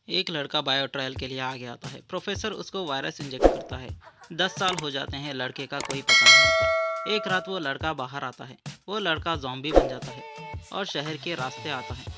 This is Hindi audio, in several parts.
एक लड़का बायो ट्रायल के लिए आगे आता है। प्रोफेसर उसको वायरस इंजेक्ट करता है। 10 साल हो जाते हैं, लड़के का कोई पता नहीं। एक रात वो लड़का बाहर आता है। वो लड़का जॉम्बी बन जाता है और शहर के रास्ते आता है।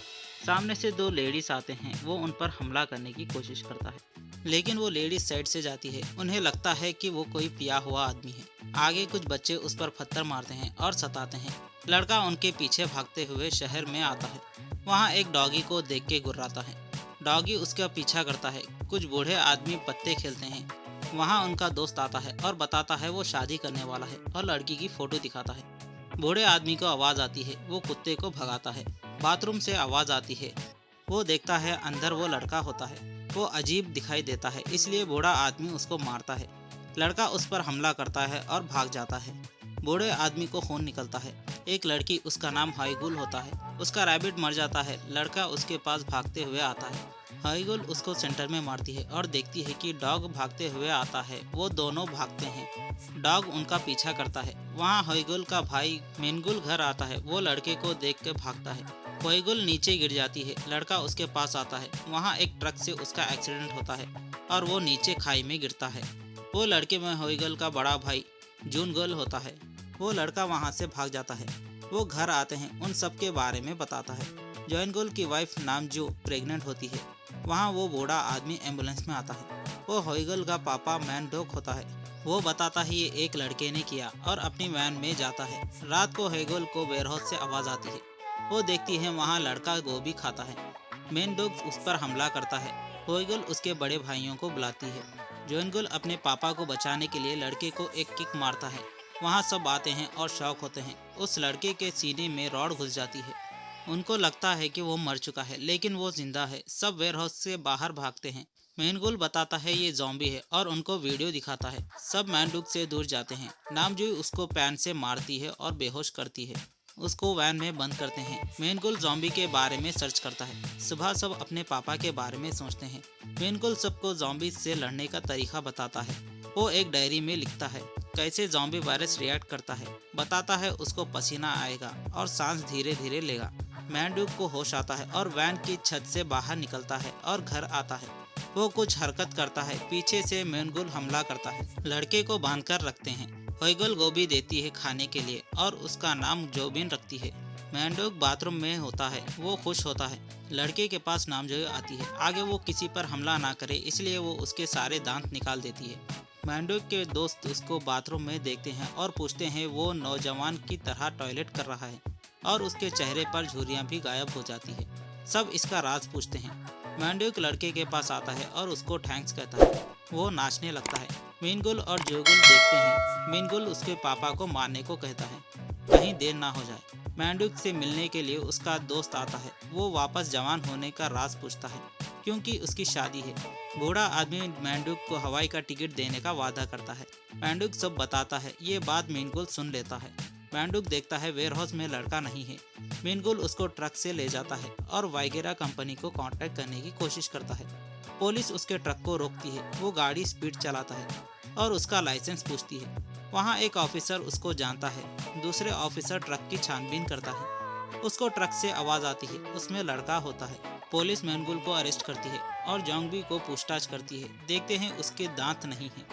सामने से दो लेडीज आते हैं। वो उन पर हमला करने की कोशिश करता है, लेकिन वो लेडीज साइड से जाती है। उन्हें लगता है कि वो कोई पिया हुआ आदमी है। आगे कुछ बच्चे उस पर पत्थर मारते हैं और सताते हैं। लड़का उनके पीछे भागते हुए शहर में आता है। वहाँ एक डॉगी को देख के गुर्राता है। डॉगी उसका पीछा करता है। कुछ बूढ़े आदमी पत्ते खेलते हैं। वहाँ उनका दोस्त आता है और बताता है वो शादी करने वाला है और लड़की की फोटो दिखाता है। बूढ़े आदमी को आवाज़ आती है। वो कुत्ते को भगाता है। बाथरूम से आवाज़ आती है। वो देखता है, अंदर वो लड़का होता है। वो अजीब दिखाई देता है, इसलिए बूढ़ा आदमी उसको मारता है। लड़का उस पर हमला करता है और भाग जाता है। बूढ़े आदमी को खून निकलता है। एक लड़की, उसका नाम हाईगुल होता है, उसका रैबिट मर जाता है। लड़का उसके पास भागते हुए आता है। हाईगुल उसको सेंटर में मारती है और देखती है कि डॉग भागते हुए आता है। वो दोनों भागते हैं। डॉग उनका पीछा करता है। वहाँ हाईगुल का भाई मेनगुल घर आता है। वो लड़के को देख के भागता है। हाईगुल नीचे गिर जाती है। लड़का उसके पास आता है। वहाँ एक ट्रक से उसका एक्सीडेंट होता है और वो नीचे खाई में गिरता है। वो लड़के में हाईगुल का बड़ा भाई जूनगुल होता है। वो लड़का वहाँ से भाग जाता है। वो घर आते हैं, उन सब के बारे में बताता है। जॉइनगुल की वाइफ नामजू प्रेग्नेंट होती है। वहाँ वो बूढ़ा आदमी एम्बुलेंस में आता है। वो होइगल का पापा मैनडोक होता है। वो बताता है ये एक लड़के ने किया और अपनी वैन में जाता है। रात को होइगल को वेयरहाउस से आवाज़ आती है। वो देखती है वहाँ लड़का गोभी खाता है। मैनडोक उस पर हमला करता है। होइगल उसके बड़े भाइयों को बुलाती है। जोइनगुल अपने पापा को बचाने के लिए लड़के को एक किक मारता है। वहाँ सब आते हैं और शौक होते हैं। उस लड़के के सीने में रॉड घुस जाती है। उनको लगता है कि वो मर चुका है, लेकिन वो जिंदा है। सब वेयरहाउस से बाहर भागते हैं। मेनगुल बताता है ये जॉम्बी है और उनको वीडियो दिखाता है। सब मैंडुक से दूर जाते हैं। नामजुई उसको पैन से मारती है और बेहोश करती है। उसको वैन में बंद करते हैं। मेनगुल जॉम्बी के बारे में सर्च करता है। सुबह सब अपने पापा के बारे में सोचते हैं। मेनगुल सबको जॉम्बी से लड़ने का तरीका बताता है। वो एक डायरी में लिखता है कैसे जॉम्बी वायरस रिएक्ट करता है। बताता है उसको पसीना आएगा और सांस धीरे धीरे लेगा। मैंडुक को होश आता है और वैन की छत से बाहर निकलता है और घर आता है। वो कुछ हरकत करता है। पीछे से मेनगुल हमला करता है। लड़के को बांधकर रखते हैं। होइगल गोभी देती है खाने के लिए और उसका नाम जोबिन रखती है। मैंडुक बाथरूम में होता है। वो खुश होता है। लड़के के पास नामजोई आती है। आगे वो किसी पर हमला ना करे, इसलिए वो उसके सारे दांत निकाल देती है। मैंडुक के दोस्त उसको बाथरूम में देखते हैं और पूछते हैं वो नौजवान की तरह टॉयलेट कर रहा है और उसके चेहरे पर झुर्रियाँ भी गायब हो जाती है। सब इसका राज पूछते हैं। मैंडुक लड़के के पास आता है और उसको थैंक्स कहता है। वो नाचने लगता है। मीनगुल और जोगुल देखते हैं। मीनगुल उसके पापा को मारने को कहता है, कहीं देर ना हो जाए। मैंडुक से मिलने के लिए उसका दोस्त आता है। वो वापस जवान होने का राज पूछता है, क्योंकि उसकी शादी है। बूढ़ा आदमी मैंडुक को हवाई का टिकट देने का वादा करता है। मैंडुक सब बताता है। ये बात मीनगुल सुन लेता है। मैंडुक देखता है वेयरहाउस में लड़का नहीं है। मीनगुल उसको ट्रक से ले जाता है और वाइगेरा कंपनी को कांटेक्ट करने की कोशिश करता है। पुलिस उसके ट्रक को रोकती है। वो गाड़ी स्पीड चलाता है और उसका लाइसेंस पूछती है। वहाँ एक ऑफिसर उसको जानता है। दूसरे ऑफिसर ट्रक की छानबीन करता है। उसको ट्रक से आवाज़ आती है। उसमें लड़का होता है। पुलिस मैनगुल को अरेस्ट करती है और जोंगबी को पूछताछ करती है। देखते हैं उसके दांत नहीं हैं।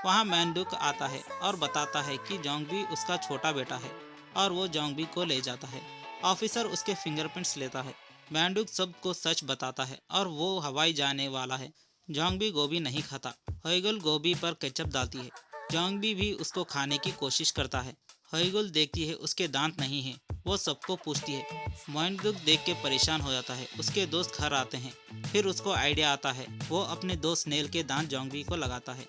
वहाँ मैंडुक आता है और बताता है कि जोंगबी उसका छोटा बेटा है और वो जोंगबी को ले जाता है। ऑफिसर उसके फिंगरप्रिंट्स लेता है। मैंडुक सबको सच बताता है और वो हवाई जाने वाला है। जोंगबी गोभी नहीं खाता। होइगुल गोभी पर केचप डालती है। जोंगबी भी उसको खाने की कोशिश करता है। होइगुल देखती है उसके दांत नहीं हैं। वो सबको पूछती है। मैंडुक देख के परेशान हो जाता है। उसके दोस्त घर आते हैं। फिर उसको आइडिया आता है। वो अपने दोस्त नेल के दांत जोंगबी को लगाता है।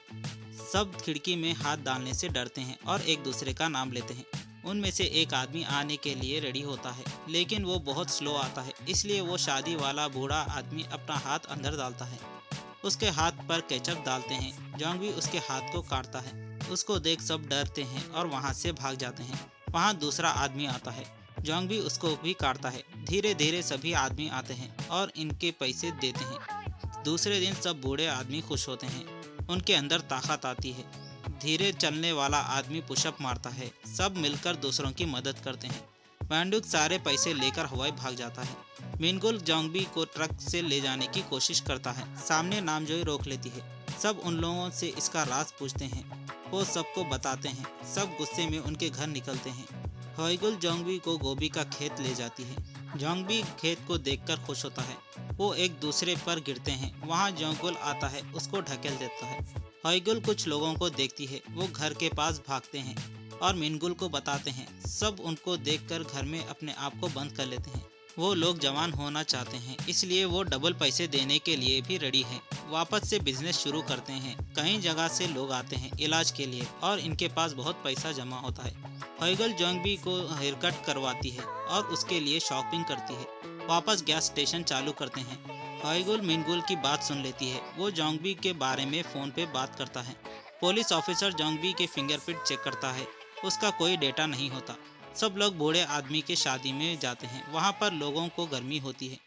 सब खिड़की में हाथ डालने से डरते हैं और एक दूसरे का नाम लेते हैं। उनमें से एक आदमी आने के लिए रेडी होता है, लेकिन वो बहुत स्लो आता है, इसलिए वो शादी वाला बूढ़ा आदमी अपना हाथ अंदर डालता है। उसके हाथ पर केचप डालते हैं। जोंगबी उसके हाथ को काटता है। उसको देख सब डरते हैं और वहाँ से भाग जाते हैं। वहाँ दूसरा आदमी आता है। जोंगबी उसको भी काटता है। धीरे धीरे सभी आदमी आते हैं और इनके पैसे देते हैं। दूसरे दिन सब बूढ़े आदमी खुश होते हैं। उनके अंदर ताकत आती है। धीरे चलने वाला आदमी पुशअप मारता है। सब मिलकर दूसरों की मदद करते हैं। मैंडुक सारे पैसे लेकर हवाई भाग जाता है। मिनगुल जोंबी को ट्रक से ले जाने की कोशिश करता है। सामने नामजोई रोक लेती है। सब उन लोगों से इसका राज पूछते हैं। वो सबको बताते हैं। सब गुस्से में उनके घर निकलते हैं। हाइगुल जोंबी को गोभी का खेत ले जाती है। जोंबी खेत को देखकर खुश होता है। वो एक दूसरे पर गिरते हैं। वहाँ जोंगुल आता है, उसको ढकेल देता है। हाइगुल कुछ लोगों को देखती है। वो घर के पास भागते हैं और मिनगुल को बताते हैं। सब उनको देखकर घर में अपने आप को बंद कर लेते हैं। वो लोग जवान होना चाहते हैं, इसलिए वो डबल पैसे देने के लिए भी रेडी हैं। वापस से बिजनेस शुरू करते हैं। कई जगह से लोग आते हैं इलाज के लिए और इनके पास बहुत पैसा जमा होता है। हाइगुल जोंबी को हेयरकट करवाती है और उसके लिए शॉपिंग करती है। वापस गैस स्टेशन चालू करते हैं। हाइगुल मिनगुल की बात सुन लेती है। वो जोंबी के बारे में फ़ोन पे बात करता है। पुलिस ऑफिसर जोंबी के फिंगरप्रिंट चेक करता है। उसका कोई डेटा नहीं होता। सब लोग बूढ़े आदमी के शादी में जाते हैं। वहाँ पर लोगों को गर्मी होती है।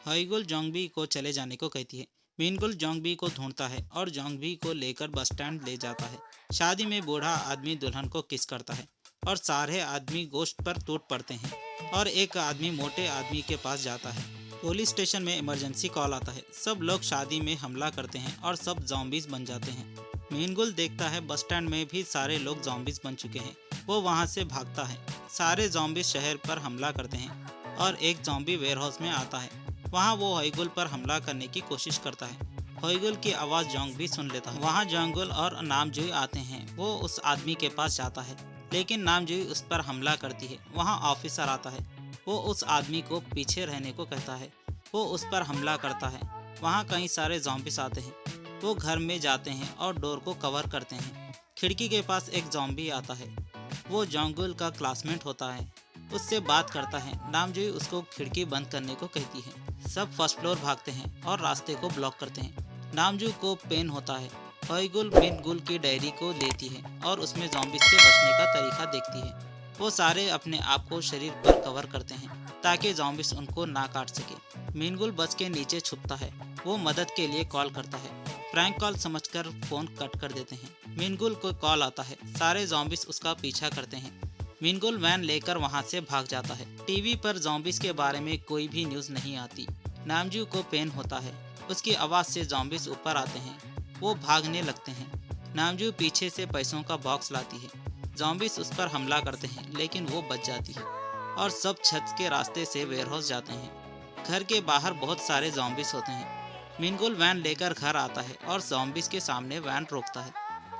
हाइगुल जोंबी को चले जाने को कहती है। मिनगुल जोंबी को ढूंढता है और जोंबी को लेकर बस स्टैंड ले जाता है। शादी में बूढ़ा आदमी दुल्हन को किस करता है और सारे आदमी गोश्त पर टूट पड़ते हैं और एक आदमी मोटे आदमी के पास जाता है। पुलिस स्टेशन में इमरजेंसी कॉल आता है। सब लोग शादी में हमला करते हैं और सब जॉम्बीज बन जाते हैं। मिनगुल देखता है बस स्टैंड में भी सारे लोग जॉम्बीज बन चुके हैं। वो वहाँ से भागता है। सारे जॉम्बीज शहर पर हमला करते हैं और एक जॉम्बी वेयरहाउस में आता है। वहाँ वो हाइगुल पर हमला करने की कोशिश करता है। हाइगुल की आवाज़ जोंबी सुन लेता है। वहाँ जोंगुल और नामजुई आते हैं। वो उस आदमी के पास जाता है, लेकिन नामजुई उस पर हमला करती है। वहाँ ऑफिसर आता है। वो उस आदमी को पीछे रहने को कहता है। वो उस पर हमला करता है। वहाँ कई सारे जॉम्बीज आते हैं। वो घर में जाते हैं और डोर को कवर करते हैं। खिड़की के पास एक जॉम्बी आता है। वो जोंगुल का क्लासमेट होता है। उससे बात करता है। नामजुई उसको खिड़की बंद करने को कहती है। सब फर्स्ट फ्लोर भागते हैं और रास्ते को ब्लॉक करते हैं। नामजू को पेन होता है। हाइगुल मिनगुल की डायरी को लेती है और उसमें जॉम्बीज से बचने का तरीका देखती है। वो सारे अपने आप को शरीर पर कवर करते हैं ताकि जॉम्बीज उनको ना काट सके। मिनगुल बस के नीचे छुपता है। वो मदद के लिए कॉल करता है। प्रैंक कॉल समझकर फोन कट कर देते हैं। मिनगुल को कॉल आता है। सारे जॉम्बीज उसका पीछा करते हैं। मिनगुल वैन लेकर वहां से भाग जाता है। टीवी पर जॉम्बीज के बारे में कोई भी न्यूज़ नहीं आती। नामजू को पेन होता है। उसकी आवाज़ से जॉम्बीज ऊपर आते हैं। वो भागने लगते हैं। नामजू पीछे से पैसों का बॉक्स लाती है। जॉम्बीज उस पर हमला करते हैं, लेकिन वो बच जाती है और सब छत के रास्ते से वेयरहाउस जाते हैं। घर के बाहर बहुत सारे जॉम्बीज होते हैं। मिनगुल वैन लेकर घर आता है और जॉम्बीज के सामने वैन रोकता है।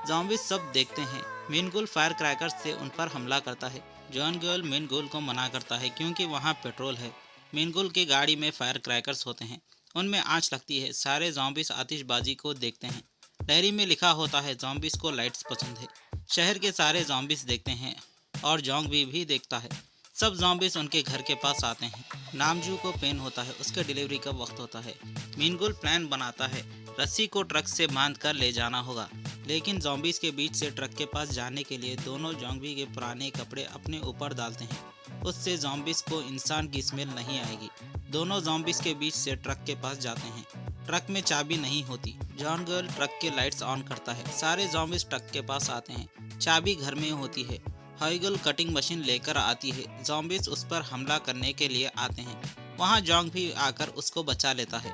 जॉम्बीज सब देखते हैं। मिनगुल फायर क्रैकर्स से उन पर हमला करता है। जोंगुल मिनगुल को मना करता है क्योंकि वहाँ पेट्रोल है। मिनगुल की गाड़ी में फायर क्रैकर्स होते हैं। उनमें आंच लगती है। सारे जॉम्बीज आतिशबाजी को देखते हैं। डायरी में लिखा होता है जॉम्बीज को लाइट्स पसंद है। शहर के सारे जॉम्बीज देखते हैं और जोंबी भी देखता है। सब जॉम्बीज उनके घर के पास आते हैं। नामजू को पेन होता है। उसके डिलीवरी का वक्त होता है। मिनगुल प्लान बनाता है। रस्सी को ट्रक से बांध कर ले जाना होगा, लेकिन जॉम्बीज के बीच से ट्रक के पास जाने के लिए दोनों जोंबी के पुराने कपड़े अपने ऊपर डालते हैं। उससे जॉम्बीज को इंसान की स्मेल नहीं आएगी। दोनों जॉम्बीज के बीच से ट्रक के पास जाते हैं। ट्रक में चाबी नहीं होती। जोंगुल ट्रक के लाइट्स ऑन करता है। सारे जॉम्बीज ट्रक के पास आते हैं। चाबी घर में होती है। हाइगुल कटिंग मशीन लेकर आती है। जॉम्बीज उस पर हमला करने के लिए आते हैं। वहाँ जोंग भी आकर उसको बचा लेता है।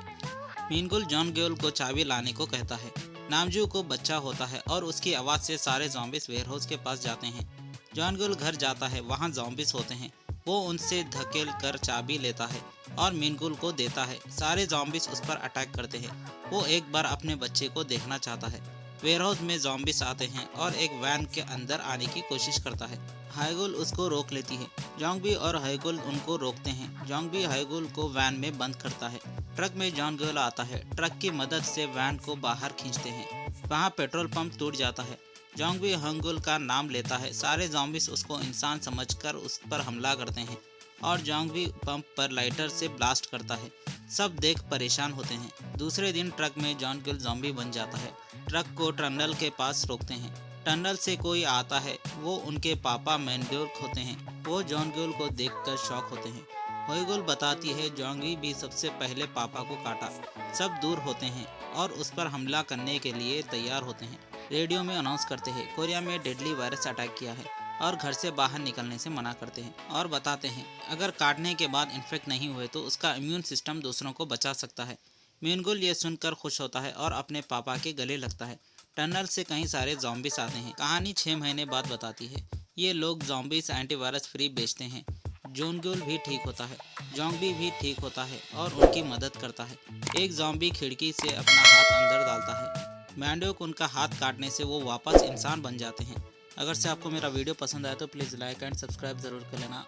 मिनगुल जोंगुल को चाबी लाने को कहता है। नामजू को बच्चा होता है और उसकी आवाज़ से सारे जॉम्बीज वेयरहाउस के पास जाते हैं। जोंगुल घर जाता है। वहाँ जॉम्बीज होते हैं। वो उनसे धकेल कर चाबी लेता है और मिनगुल को देता है। सारे जॉम्बीज उस पर अटैक करते हैं। वो एक बार अपने बच्चे को देखना चाहता है। वेयरहाउस में जॉम्बीज आते हैं और एक वैन के अंदर आने की कोशिश करता है। हाइगुल उसको रोक लेती है। जोंबी और हाइगुल उनको रोकते हैं। जोंबी हाइगुल को वैन में बंद करता है। ट्रक में जोंगुल आता है। ट्रक की मदद से वैन को बाहर खींचते हैं। वहाँ पेट्रोल पंप टूट जाता है। जोंबी हाइगुल का नाम लेता है। सारे जॉम्बीज उसको इंसान समझकर उस पर हमला करते हैं और जोंबी पंप पर लाइटर से ब्लास्ट करता है। सब देख परेशान होते हैं। दूसरे दिन ट्रक में जोंगुल ज़ॉम्बी बन जाता है। ट्रक को टनल के पास रोकते हैं। टनल से कोई आता है। वो उनके पापा मैंड्योर्क होते हैं। वो जोंगुल को देखकर शॉक होते हैं। हाइगुल बताती है जोंगी भी सबसे पहले पापा को काटा। सब दूर होते हैं और उस पर हमला करने के लिए तैयार होते हैं। रेडियो में अनाउंस करते हैं कोरिया में डेडली वायरस अटैक किया है और घर से बाहर निकलने से मना करते हैं और बताते हैं अगर काटने के बाद इन्फेक्ट नहीं हुए तो उसका इम्यून सिस्टम दूसरों को बचा सकता है। म्यूनगुल ये सुनकर खुश होता है और अपने पापा के गले लगता है। टनल से कई सारे जॉम्बिस आते हैं। कहानी 6 महीने बाद बताती है। ये लोग जॉम्बिस एंटीवायरस फ्री बेचते हैं। जोनगुल भी ठीक होता है, जोंबी भी ठीक होता है और उनकी मदद करता है। एक जॉम्बी खिड़की से अपना हाथ अंदर डालता है। मैंडो को उनका हाथ काटने से वो वापस इंसान बन जाते हैं। अगर से आपको मेरा वीडियो पसंद आया तो प्लीज़ लाइक एंड सब्सक्राइब ज़रूर कर लेना।